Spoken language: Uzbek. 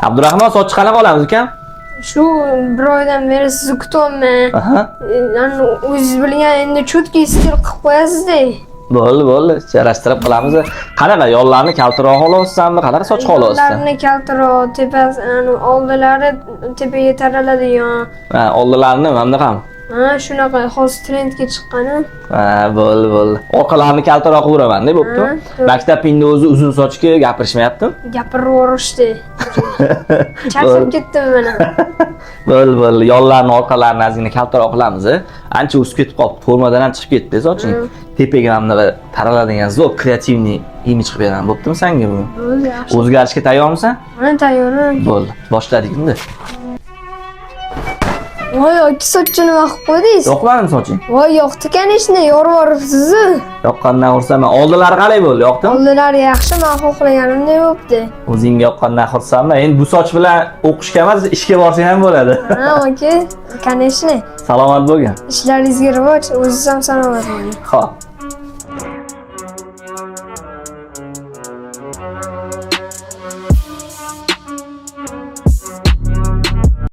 Abdurahmon soch qanaqa olamiz ukam? Shu bir oydan beri sizni kutyapman. Aha. O'zingiz bilgan endi cho'tka stil qilib qo'yasiz-da. Bo'ldi, yarashtirib qilamiz. Qanaqa yo'llarni kaltaroq olasizmi? Qanaqa soch olasizmi? Yo'llarni kaltaroq, tepasi, oldilari tepaga taraladigan. Ha, oldilarini mana qam. Ha, shunaqa hozir trendga chiqqani. Ha, bo'ldi. Orqalarini kaltaroq uraman-da, bo'pti. Maktabingda o'zi uzun sochga gapirishmayaptimi? Gapiraverishdi. Charchab ketdim mana. Bo'ldi. Yo'llarni orqalarini ozgina kaltaroq qilamiz. Ancha o'sib ketib qoldi. Formadan ham chiqib ketdi soching. Tepaga ham bunaqa taraladigan zo'r kreativniy imij qilib beraman, bo'ptimi senga bu? Bo'ldi, yaxshi. O'zgarishga tayyormisan? Mana tayyorman. Bo'ldi. Boshladik endi. Voy, ikki sochni nima qilib qo'ydingiz? Yo'qmanmi soching? Voy, yo'qdi kanishni, yorib yuboribsiz-ku. Yoqqandan xursandman. Oldilari qalay bo'ldi? Yoqdimi? Oldilari yaxshi, men xohlaganimdek bo'libdi. O'zingga yoqqandan xursandman. Endi bu soch bilan o'qishga emas, ishga borsang ham bo'ladi. Ha, oke. Kanishni. Salomat bo'lgin. Ishlaringizga rivoj, o'zingiz ham salomat bo'ling. Xo'p.